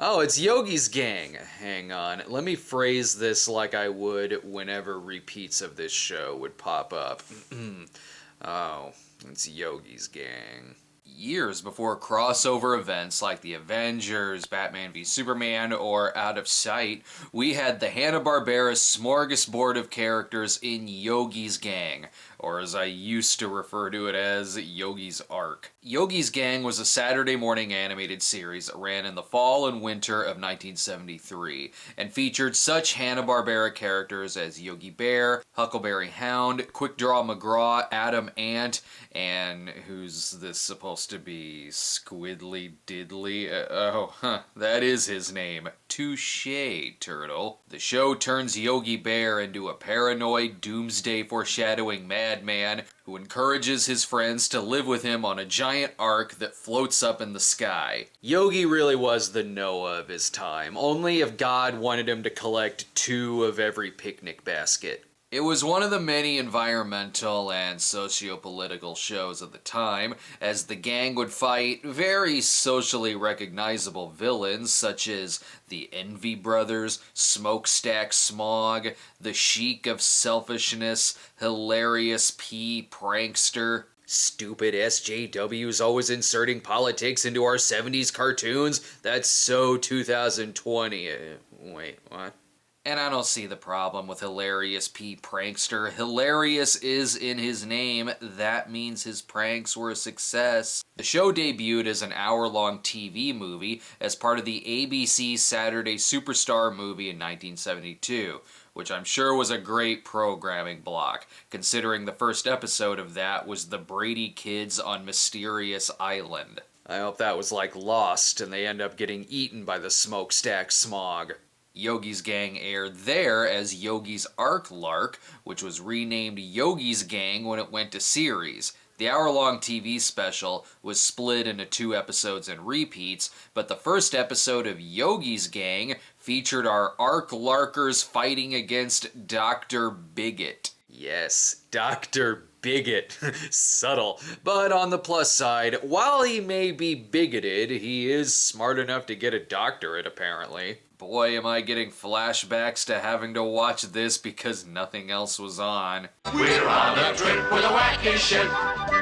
Oh, it's Yogis Gang. Hang on. Let me phrase this like I would whenever repeats of this show would pop up. Oh, it's Yogis Gang. Years before crossover events like the Avengers, Batman v Superman, or Out of Sight, we had the Hanna-Barbera smorgasbord of characters in Yogis Gang, or as I used to refer to it as, Yogi's Ark. Yogis Gang was a Saturday morning animated series that ran in the fall and winter of 1973, and featured such Hanna-Barbera characters as Yogi Bear, Huckleberry Hound, Quick Draw McGraw, Adam Ant, and who's this supposed to be? Squidly Diddly? That is his name. Touché, Turtle. The show turns Yogi Bear into a paranoid, doomsday foreshadowing madman who encourages his friends to live with him on a giant ark that floats up in the sky. Yogi really was the Noah of his time, only if God wanted him to collect 2 of every picnic basket. It was one of the many environmental and socio-political shows of the time, as the gang would fight very socially recognizable villains such as the Envy Brothers, Smokestack Smog, the Sheik of Selfishness, Hilarious P. Prankster. Stupid SJWs always inserting politics into our 70s cartoons? That's so 2020. Wait, what? And I don't see the problem with Hilarious P. Prankster. Hilarious is in his name. That means his pranks were a success. The show debuted as an hour-long TV movie as part of the ABC Saturday Superstar movie in 1972, which I'm sure was a great programming block, considering the first episode of that was the Brady Kids on Mysterious Island. I hope that was like Lost and they end up getting eaten by the smokestack smog. Yogi's Gang aired there as Yogi's Ark Lark, which was renamed Yogi's Gang when it went to series. The hour-long TV special was split into 2 episodes and repeats, but the first episode of Yogi's Gang featured our Ark Larkers fighting against Dr. Bigot. Yes, Dr. Bigot. Subtle. But on the plus side, while he may be bigoted, he is smart enough to get a doctorate, apparently. Boy, am I getting flashbacks to having to watch this because nothing else was on. We're on a trip with a wacky ship.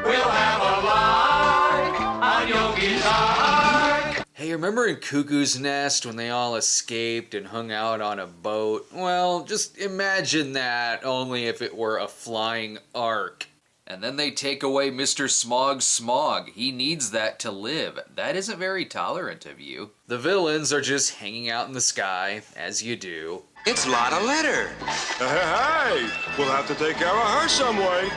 We'll have a lark on Yogi's Ark. Hey, remember in Cuckoo's Nest when they all escaped and hung out on a boat? Well, just imagine that, only if it were a flying ark. And then they take away Mr. Smog's smog. He needs that to live. That isn't very tolerant of you. The villains are just hanging out in the sky, as you do. It's Lotta Letter. Hey, we'll have to take care of her some way.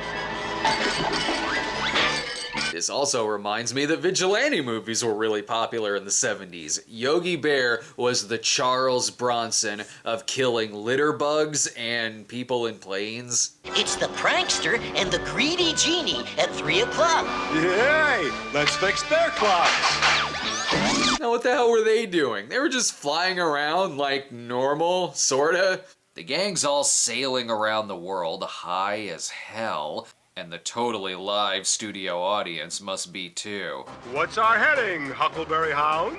This also reminds me that vigilante movies were really popular in the 70s. Yogi Bear was the Charles Bronson of killing litter bugs and people in planes. It's the prankster and the greedy genie at 3 o'clock. Yay! Let's fix their clocks. Now what the hell were they doing? They were just flying around like normal, sorta. The gang's all sailing around the world high as hell, and the totally live studio audience must be too. What's our heading, Huckleberry Hound?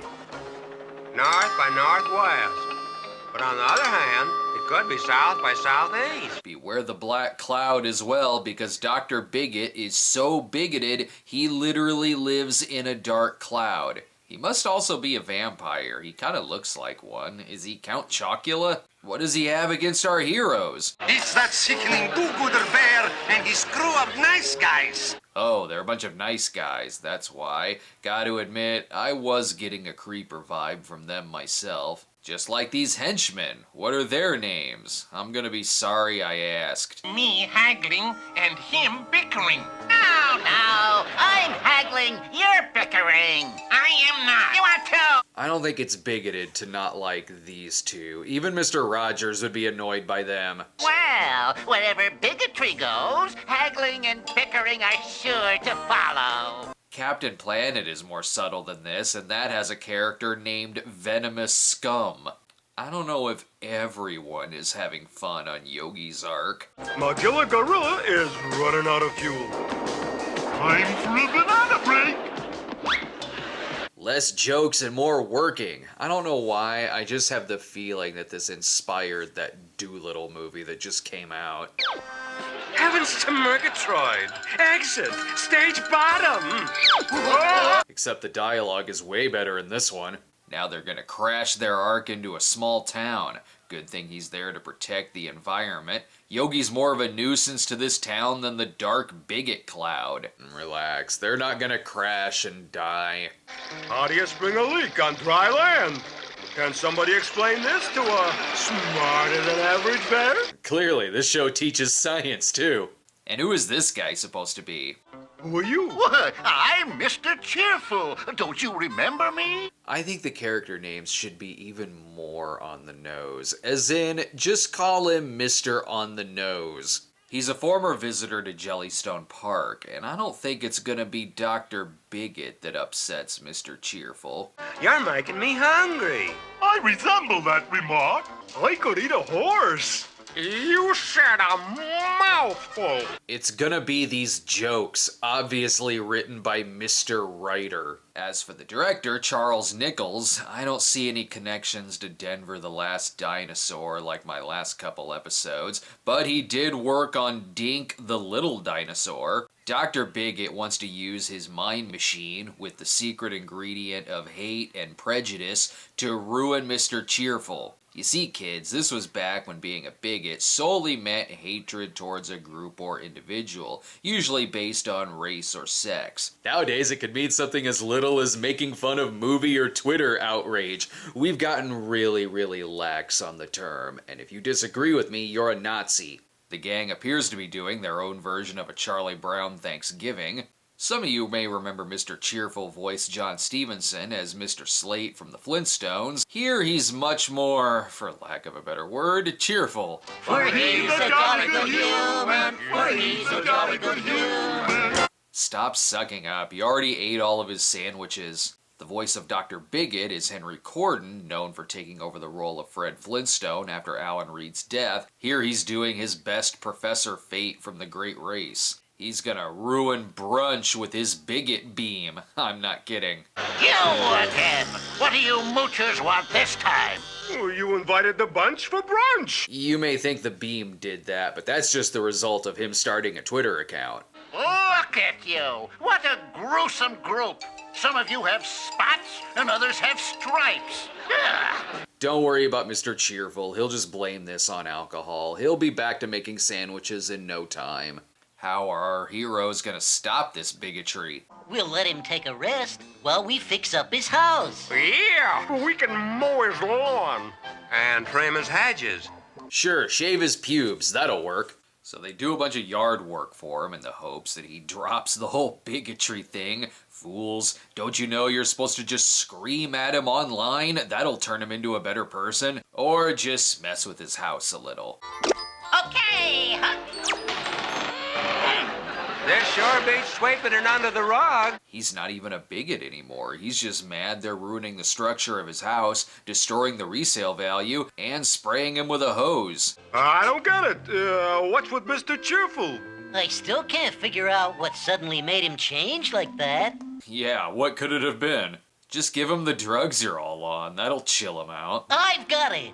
North by northwest. But on the other hand, it could be south by southeast. Beware the black cloud as well, because Dr. Bigot is so bigoted, he literally lives in a dark cloud. He must also be a vampire. He kind of looks like one. Is he Count Chocula? What does he have against our heroes? It's that sickening do-gooder bear and his crew of nice guys. Oh, they're a bunch of nice guys, that's why. Gotta admit, I was getting a creeper vibe from them myself. Just like these henchmen. What are their names? I'm gonna be sorry I asked. Me haggling and him bickering. No, I'm haggling, you're bickering. I am not. You are too. I don't think it's bigoted to not like these two. Even Mr. Rogers would be annoyed by them. Well, wherever bigotry goes, haggling and bickering are sure to follow. Captain Planet is more subtle than this, and that has a character named Venomous Scum. I don't know if everyone is having fun on Yogi's Ark. Magilla Gorilla is running out of fuel. Time for a banana break. Less jokes and more working. I don't know why, I just have the feeling that this inspired that Doolittle movie that just came out. Heavens to Murgatroyd! Exit! Stage bottom! Except the dialogue is way better in this one. Now they're gonna crash their ark into a small town. Good thing he's there to protect the environment. Yogi's more of a nuisance to this town than the dark bigot cloud. Relax, they're not gonna crash and die. How do you spring a leak on dry land? Can somebody explain this to a smarter than average bear? Clearly, this show teaches science too. And who is this guy supposed to be? Who are you? What? I'm Mr. Cheerful. Don't you remember me? I think the character names should be even more on the nose. As in, just call him Mr. On the Nose. He's a former visitor to Jellystone Park, and I don't think it's gonna be Dr. Bigot that upsets Mr. Cheerful. You're making me hungry. I resemble that remark. I could eat a horse. You said a mouthful. It's gonna be these jokes, obviously written by Mr. Writer. As for the director, Charles Nichols, I don't see any connections to Denver the Last Dinosaur like my last couple episodes, but he did work on Dink the Little Dinosaur. Dr. Bigot wants to use his mind machine with the secret ingredient of hate and prejudice to ruin Mr. Cheerful. You see, kids, this was back when being a bigot solely meant hatred towards a group or individual, usually based on race or sex. Nowadays, it could mean something as little as making fun of movie or Twitter outrage. We've gotten really, really lax on the term, and if you disagree with me, you're a Nazi. The gang appears to be doing their own version of a Charlie Brown Thanksgiving. Some of you may remember Mr. Cheerful voiced John Stevenson as Mr. Slate from the Flintstones. Here he's much more, for lack of a better word, cheerful. For he's a jolly good human. For he's a jolly good human. Stop sucking up, you already ate all of his sandwiches. The voice of Dr. Bigot is Henry Corden, known for taking over the role of Fred Flintstone after Alan Reed's death. Here he's doing his best Professor Fate from The Great Race. He's gonna ruin brunch with his bigot beam. I'm not kidding. You again. What do you moochers want this time? Oh, you invited the bunch for brunch. You may think the beam did that, but that's just the result of him starting a Twitter account. Look at you. What a gruesome group. Some of you have spots and others have stripes. Ugh. Don't worry about Mr. Cheerful. He'll just blame this on alcohol. He'll be back to making sandwiches in no time. How are our heroes gonna stop this bigotry? We'll let him take a rest while we fix up his house. Yeah, We can mow his lawn. and trim his hedges. Sure, shave his pubes, that'll work. So they do a bunch of yard work for him in the hopes that he drops the whole bigotry thing. Fools, don't you know you're supposed to just scream at him online? That'll turn him into a better person. Or just mess with his house a little. Okay, huh? This sure beats sweeping it under the rug. He's not even a bigot anymore. He's just mad they're ruining the structure of his house, destroying the resale value, and spraying him with a hose. I don't get it. What's with Mr. Cheerful? I still can't figure out what suddenly made him change like that. Yeah, what could it have been? Just give him the drugs you're all on. That'll chill him out. I've got it.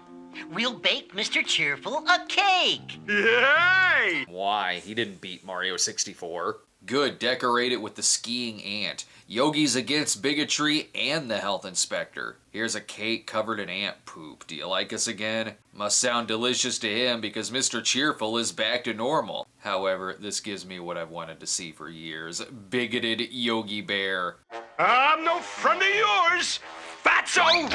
We'll bake Mr. Cheerful a cake. Yay! Why? He didn't beat Mario 64. Good, decorate it with the skiing ant. Yogi's against bigotry and the health inspector. Here's a cake covered in ant poop. Do you like us again? Must sound delicious to him because Mr. Cheerful is back to normal. However, this gives me what I've wanted to see for years. Bigoted Yogi Bear. I'm no friend of yours, fatso!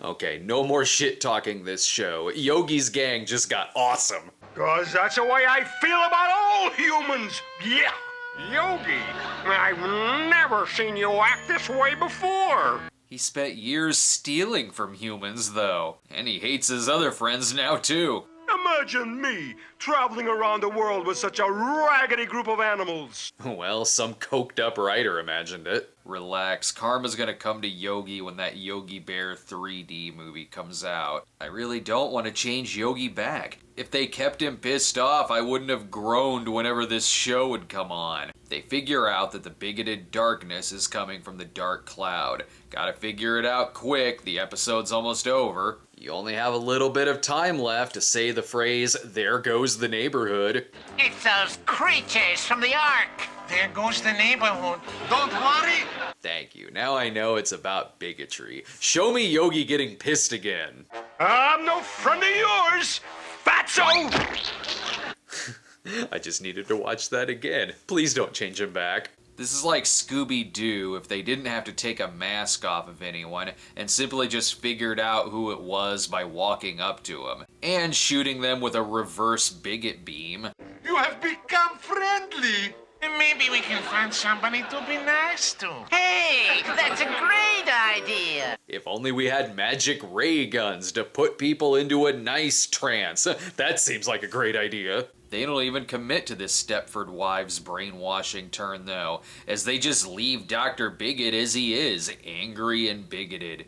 Okay, no more shit talking this show. Yogi's Gang just got awesome. 'Cause that's the way I feel about all humans. Yeah. Yogi, I've never seen you act this way before. He spent years stealing from humans, though. And he hates his other friends now, too. Imagine me traveling around the world with such a raggedy group of animals. Well, some coked up writer imagined it. Relax, karma's gonna come to Yogi when that Yogi Bear 3D movie comes out. I really don't want to change Yogi back. If they kept him pissed off, I wouldn't have groaned whenever this show would come on. They figure out that the bigoted darkness is coming from the dark cloud. Gotta figure it out quick, the episode's almost over. You only have a little bit of time left to say the phrase, "There goes the neighborhood." It's those creatures from the Ark. There goes the neighborhood. Don't worry. Thank you. Now I know it's about bigotry. Show me Yogi getting pissed again. I'm no friend of yours, fatso! I just needed to watch that again. Please don't change him back. This is like Scooby-Doo if they didn't have to take a mask off of anyone and simply just figured out who it was by walking up to them and shooting them with a reverse bigot beam. You have become friendly. Maybe we can find somebody to be nice to. Hey, that's a great idea. If only we had magic ray guns to put people into a nice trance. That seems like a great idea. They don't even commit to this Stepford Wives brainwashing turn though, as they just leave Dr. Bigot as he is, angry and bigoted.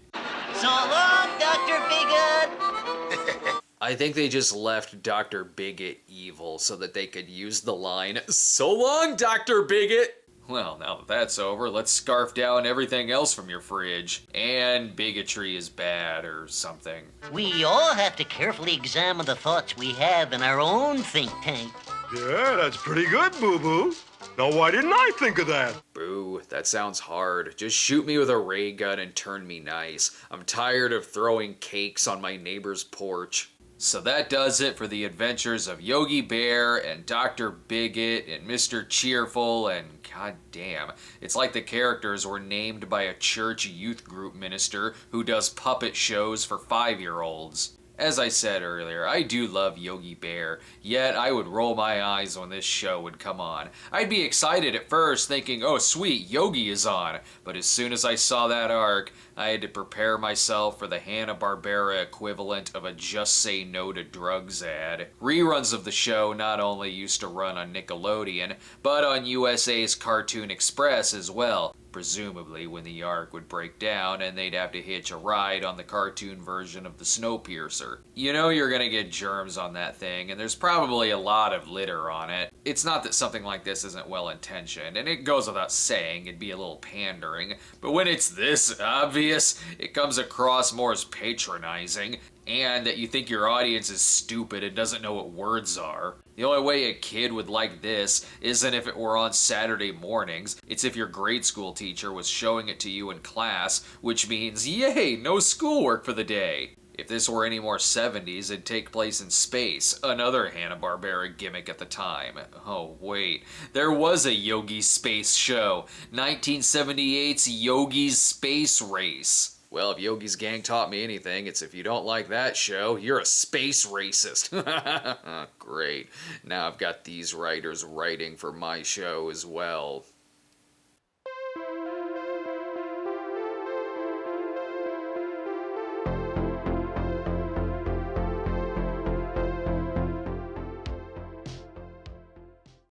So long, Dr. Bigot! I think they just left Dr. Bigot evil so that they could use the line, "So long, Dr. Bigot!" Well, now that that's over, let's scarf down everything else from your fridge. And bigotry is bad or something. We all have to carefully examine the thoughts we have in our own think tank. Yeah, that's pretty good, boo-boo. Now, why didn't I think of that? Boo, that sounds hard. Just shoot me with a ray gun and turn me nice. I'm tired of throwing cakes on my neighbor's porch. So that does it for the adventures of Yogi Bear and Dr. Bigot and Mr. Cheerful and goddamn, it's like the characters were named by a church youth group minister who does puppet shows for 5-year-olds. As I said earlier, I do love Yogi Bear, yet I would roll my eyes when this show would come on. I'd be excited at first, thinking, oh sweet, Yogi is on, but as soon as I saw that arc, I had to prepare myself for the Hanna-Barbera equivalent of a Just Say No to Drugs ad. Reruns of the show not only used to run on Nickelodeon, but on USA's Cartoon Express as well, presumably when the arc would break down and they'd have to hitch a ride on the cartoon version of the Snowpiercer. You know you're gonna get germs on that thing, and there's probably a lot of litter on it. It's not that something like this isn't well intentioned, and it goes without saying it'd be a little pandering, but when it's this obvious, it comes across more as patronizing, and that you think your audience is stupid and doesn't know what words are. The only way a kid would like this isn't if it were on Saturday mornings, it's if your grade school teacher was showing it to you in class, which means, yay, no schoolwork for the day. If this were any more 70s, it'd take place in space, another Hanna-Barbera gimmick at the time. Oh wait, there was a Yogi Space show, 1978's Yogi's Space Race. Well, if Yogi's Gang taught me anything, it's if you don't like that show, you're a space racist. Great. Now I've got these writers writing for my show as well.